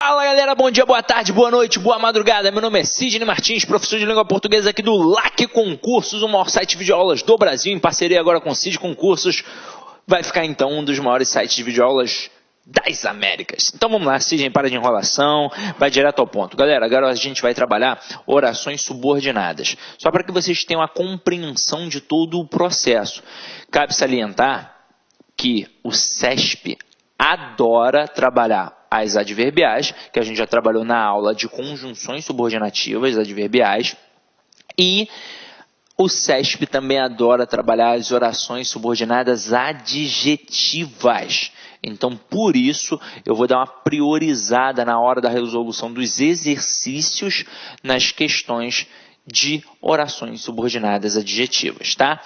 Fala galera, bom dia, boa tarde, boa noite, boa madrugada. Meu nome é Sidney Martins, professor de língua portuguesa aqui do LAC Concursos, o maior site de videoaulas do Brasil, em parceria agora com o Cid Concursos. Vai ficar então um dos maiores sites de videoaulas das Américas. Então vamos lá, Sidney, para de enrolação, vai direto ao ponto. Galera, agora a gente vai trabalhar orações subordinadas, só para que vocês tenham a compreensão de todo o processo. Cabe salientar que o CESP adora trabalhar as adverbiais, que a gente já trabalhou na aula de conjunções subordinativas adverbiais, e o CESP também adora trabalhar as orações subordinadas adjetivas. Então, por isso, eu vou dar uma priorizada na hora da resolução dos exercícios nas questões de orações subordinadas adjetivas, tá?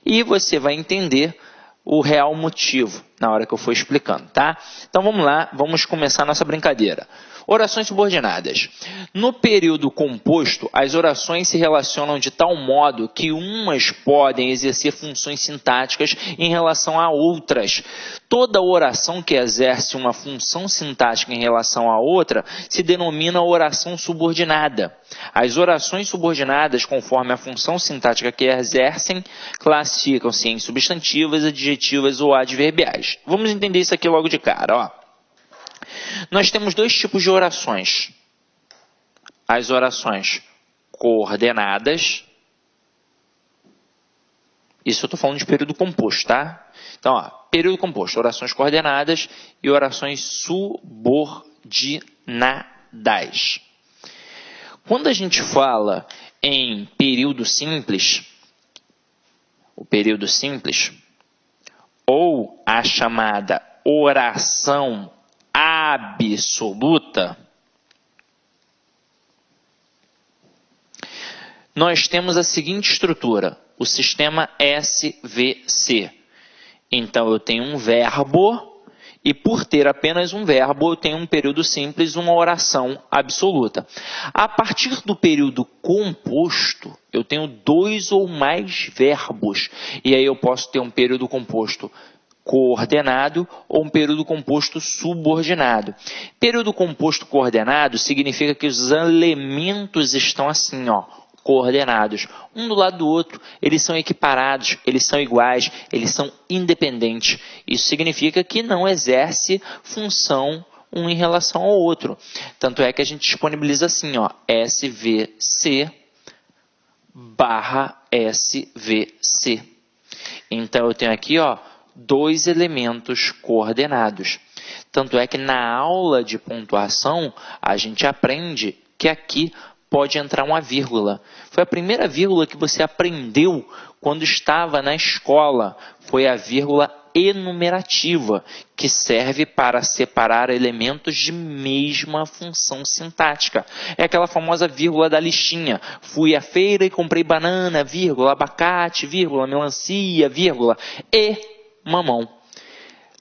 E você vai entender o real motivo na hora que eu for explicando, tá? Então vamos lá, vamos começar a nossa brincadeira. Orações subordinadas. No período composto, as orações se relacionam de tal modo que umas podem exercer funções sintáticas em relação a outras. Toda oração que exerce uma função sintática em relação a outra se denomina oração subordinada. As orações subordinadas, conforme a função sintática que exercem, classificam-se em substantivas, adjetivas ou adverbiais. Vamos entender isso aqui logo de cara, ó. Nós temos dois tipos de orações. As orações coordenadas. Isso eu estou falando de período composto, tá? Então, ó, período composto, orações coordenadas e orações subordinadas. Quando a gente fala em período simples, o período simples, ou a chamada oração absoluta, nós temos a seguinte estrutura, o sistema SVC. Então, eu tenho um verbo, e por ter apenas um verbo, eu tenho um período simples, uma oração absoluta. A partir do período composto, eu tenho dois ou mais verbos, e aí eu posso ter um período composto coordenado ou um período composto subordinado. Período composto coordenado significa que os elementos estão assim, ó, coordenados, um do lado do outro, eles são equiparados, eles são iguais, eles são independentes. Isso significa que não exerce função um em relação ao outro. Tanto é que a gente disponibiliza assim, ó, SVC barra SVC. Então, eu tenho aqui, ó, dois elementos coordenados. Tanto é que na aula de pontuação, a gente aprende que aqui pode entrar uma vírgula. Foi a primeira vírgula que você aprendeu quando estava na escola. Foi a vírgula enumerativa, que serve para separar elementos de mesma função sintática. É aquela famosa vírgula da listinha. Fui à feira e comprei banana, vírgula, abacate, vírgula, melancia, vírgula, e mamão.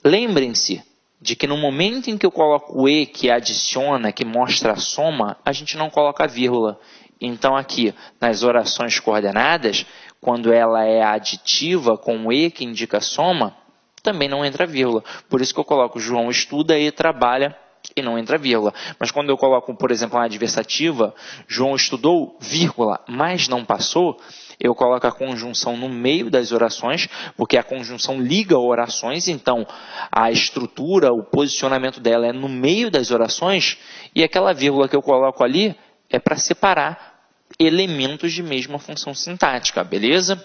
Lembrem-se de que no momento em que eu coloco o e, que adiciona, que mostra a soma, a gente não coloca a vírgula. Então, aqui, nas orações coordenadas, quando ela é aditiva com o e, que indica a soma, também não entra vírgula. Por isso que eu coloco João estuda e trabalha, e não entra vírgula. Mas quando eu coloco, por exemplo, uma adversativa, João estudou, vírgula, mas não passou, eu coloco a conjunção no meio das orações, porque a conjunção liga orações, então a estrutura, o posicionamento dela é no meio das orações, e aquela vírgula que eu coloco ali é para separar elementos de mesma função sintática, beleza?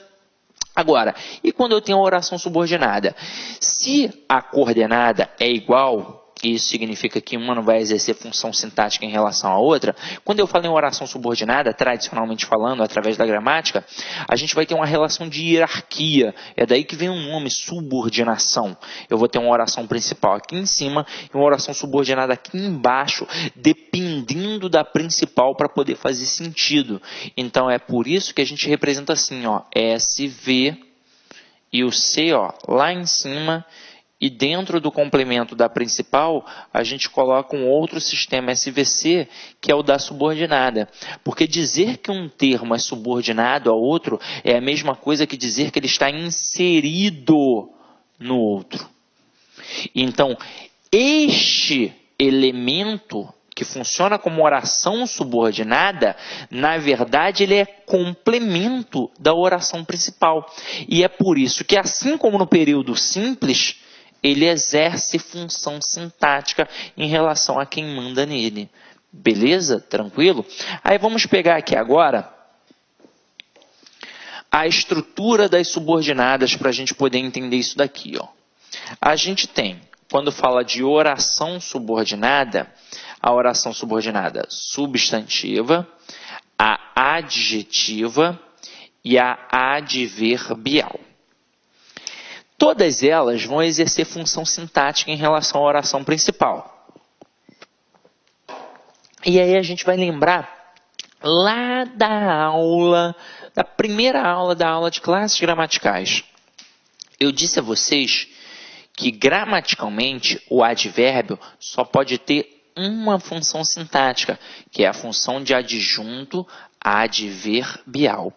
Agora, e quando eu tenho a oração subordinada? Se a coordenada é igual, isso significa que uma não vai exercer função sintática em relação à outra. Quando eu falo em oração subordinada, tradicionalmente falando, através da gramática, a gente vai ter uma relação de hierarquia. É daí que vem o nome subordinação. Eu vou ter uma oração principal aqui em cima e uma oração subordinada aqui embaixo, dependendo da principal para poder fazer sentido. Então, é por isso que a gente representa assim, ó, SV e o C, ó, lá em cima. E dentro do complemento da principal, a gente coloca um outro sistema SVC, que é o da subordinada. Porque dizer que um termo é subordinado ao outro é a mesma coisa que dizer que ele está inserido no outro. Então, este elemento que funciona como oração subordinada, na verdade ele é complemento da oração principal. E é por isso que, assim como no período simples, ele exerce função sintática em relação a quem manda nele. Beleza? Tranquilo? Aí vamos pegar aqui agora a estrutura das subordinadas para a gente poder entender isso daqui. Ó. A gente tem, quando fala de oração subordinada, a oração subordinada substantiva, a adjetiva e a adverbial. Todas elas vão exercer função sintática em relação à oração principal. E aí a gente vai lembrar lá da primeira aula, da aula de classes gramaticais. Eu disse a vocês que gramaticalmente o advérbio só pode ter uma função sintática, que é a função de adjunto adverbial.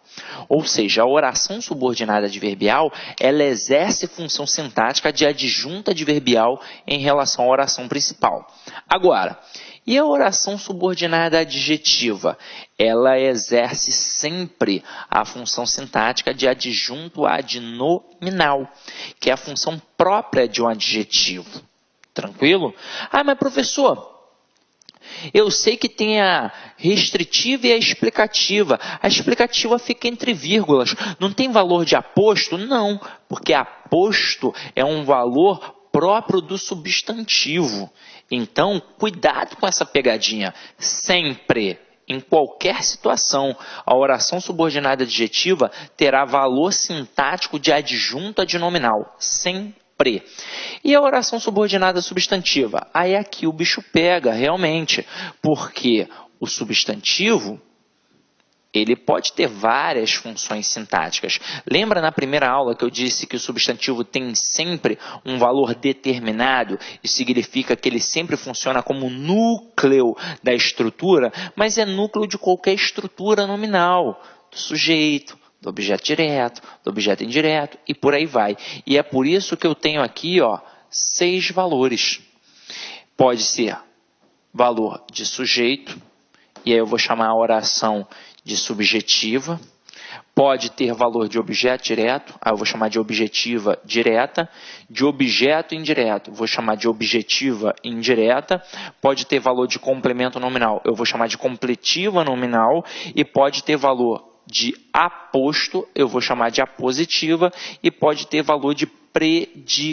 Ou seja, a oração subordinada adverbial, ela exerce função sintática de adjunto adverbial em relação à oração principal. Agora, e a oração subordinada adjetiva? Ela exerce sempre a função sintática de adjunto adnominal, que é a função própria de um adjetivo. Tranquilo? Ah, mas professor, eu sei que tem a restritiva e a explicativa. A explicativa fica entre vírgulas. Não tem valor de aposto? Não, porque aposto é um valor próprio do substantivo. Então, cuidado com essa pegadinha. Sempre, em qualquer situação, a oração subordinada adjetiva terá valor sintático de adjunto adnominal. Sempre. E a oração subordinada substantiva? Aí aqui o bicho pega, realmente, porque o substantivo, ele pode ter várias funções sintáticas. Lembra na primeira aula que eu disse que o substantivo tem sempre um valor determinado? Isso significa que ele sempre funciona como núcleo da estrutura, mas é núcleo de qualquer estrutura nominal, do sujeito, do objeto direto, do objeto indireto e por aí vai. E é por isso que eu tenho aqui 6 valores. Pode ser valor de sujeito, e aí eu vou chamar a oração de subjetiva. Pode ter valor de objeto direto, aí eu vou chamar de objetiva direta. De objeto indireto, vou chamar de objetiva indireta. Pode ter valor de complemento nominal, eu vou chamar de completiva nominal. E pode ter valor de aposto, eu vou chamar de apositiva, e pode ter valor de predicativo,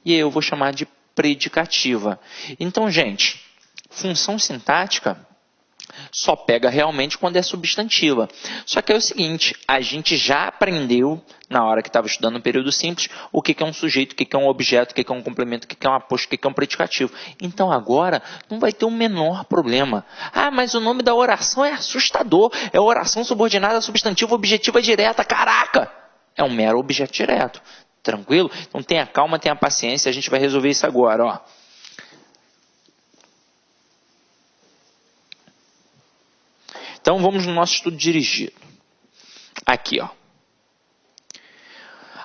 e aí eu vou chamar de predicativa. Então, gente, função sintática só pega realmente quando é substantiva. Só que é o seguinte, a gente já aprendeu, na hora que estava estudando no período simples, o que é um sujeito, o que é um objeto, o que é um complemento, o que é um aposto, o que é um predicativo. Então agora não vai ter o menor problema. Ah, mas o nome da oração é assustador. É oração subordinada substantiva objetiva direta. Caraca! É um mero objeto direto. Tranquilo? Então tenha calma, tenha paciência, a gente vai resolver isso agora, ó. Então, vamos no nosso estudo dirigido. Aqui, ó.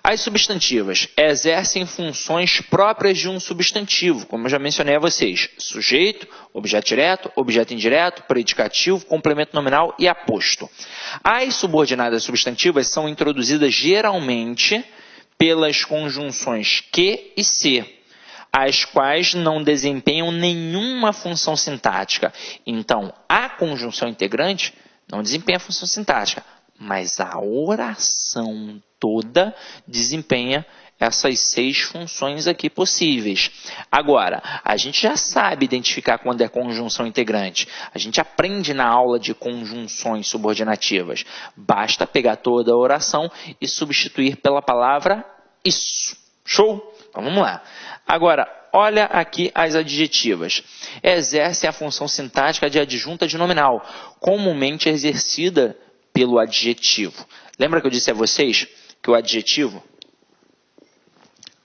As substantivas exercem funções próprias de um substantivo, como eu já mencionei a vocês. Sujeito, objeto direto, objeto indireto, predicativo, complemento nominal e aposto. As subordinadas substantivas são introduzidas geralmente pelas conjunções que e se, as quais não desempenham nenhuma função sintática. Então, a conjunção integrante não desempenha função sintática, mas a oração toda desempenha essas 6 funções aqui possíveis. Agora, a gente já sabe identificar quando é conjunção integrante. A gente aprende na aula de conjunções subordinativas. Basta pegar toda a oração e substituir pela palavra isso. Show? Então, vamos lá. Agora, olha aqui as adjetivas. Exercem a função sintática de adjunta adnominal, comumente exercida pelo adjetivo. Lembra que eu disse a vocês que o adjetivo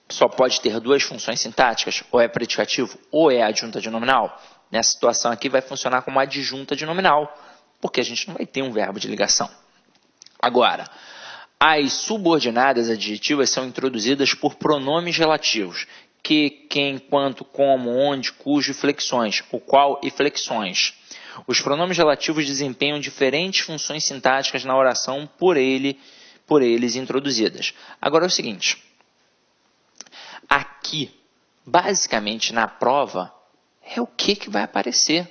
só pode ter 2 funções sintáticas, ou é predicativo ou é adjunta adnominal? Nessa situação aqui vai funcionar como adjunta adnominal, porque a gente não vai ter um verbo de ligação. Agora, as subordinadas adjetivas são introduzidas por pronomes relativos. que, quem, quanto, como, onde, cujo e flexões. O qual e flexões. Os pronomes relativos desempenham diferentes funções sintáticas na oração por eles introduzidas. Agora é o seguinte. Aqui, basicamente na prova, é o que vai aparecer.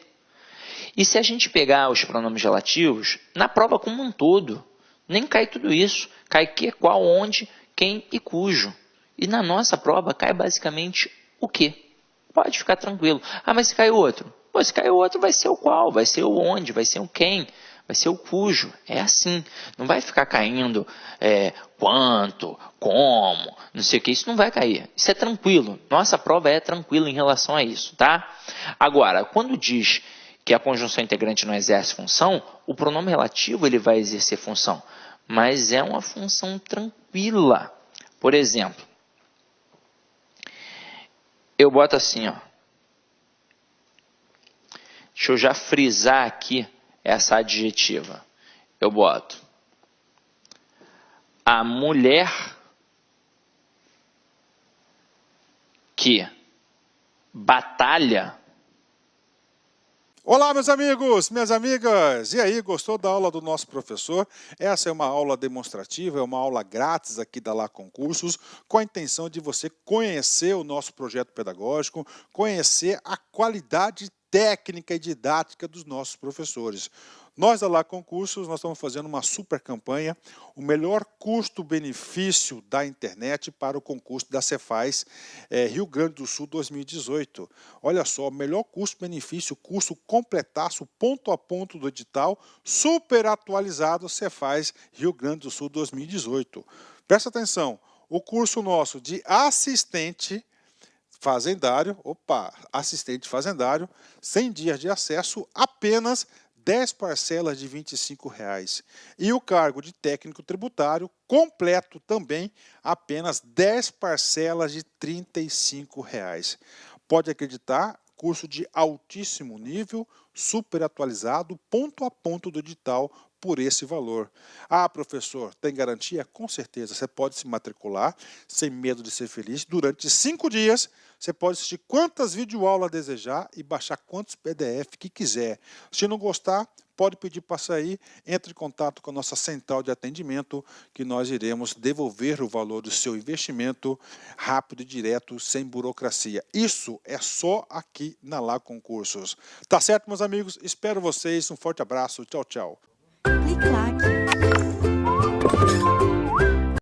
E se a gente pegar os pronomes relativos, na prova como um todo, nem cai tudo isso. Cai que, qual, onde, quem e cujo. E na nossa prova cai basicamente o que. Pode ficar tranquilo. Ah, mas se cai outro? Pô, se cai outro vai ser o qual, vai ser o onde, vai ser o quem, vai ser o cujo. É assim. Não vai ficar caindo quanto, como, não sei o que. Isso não vai cair. Isso é tranquilo. Nossa prova é tranquila em relação a isso, tá? Agora, quando diz que a conjunção integrante não exerce função, o pronome relativo ele vai exercer função. Mas é uma função tranquila. Por exemplo, eu boto assim, ó. Deixa eu já frisar aqui essa adjetiva. Eu boto a mulher que batalha. Olá, meus amigos, minhas amigas! E aí, gostou da aula do nosso professor? Essa é uma aula demonstrativa, é uma aula grátis aqui da Lá Concursos, com a intenção de você conhecer o nosso projeto pedagógico, conhecer a qualidade técnica e didática dos nossos professores. Nós da Lá Concursos, nós estamos fazendo uma super campanha, o melhor custo-benefício da internet para o concurso da Cefaz Rio Grande do Sul 2018. Olha só, melhor custo-benefício, curso completaço, ponto a ponto do edital, super atualizado Cefaz Rio Grande do Sul 2018. Presta atenção, o curso nosso de assistente fazendário, assistente fazendário, 100 dias de acesso, apenas 10 parcelas de R$ 25,00. E o cargo de técnico tributário, completo também, apenas 10 parcelas de R$ 35,00. Pode acreditar, curso de altíssimo nível, super atualizado, ponto a ponto do edital, por esse valor. Ah, professor, tem garantia? Com certeza, você pode se matricular, sem medo de ser feliz, durante 5 dias, você pode assistir quantas videoaulas desejar e baixar quantos PDF que quiser. Se não gostar, pode pedir para sair, entre em contato com a nossa central de atendimento, que nós iremos devolver o valor do seu investimento rápido e direto, sem burocracia. Isso é só aqui na Lá Concursos. Tá certo, meus amigos? Espero vocês. Um forte abraço. Tchau, tchau. Clique like.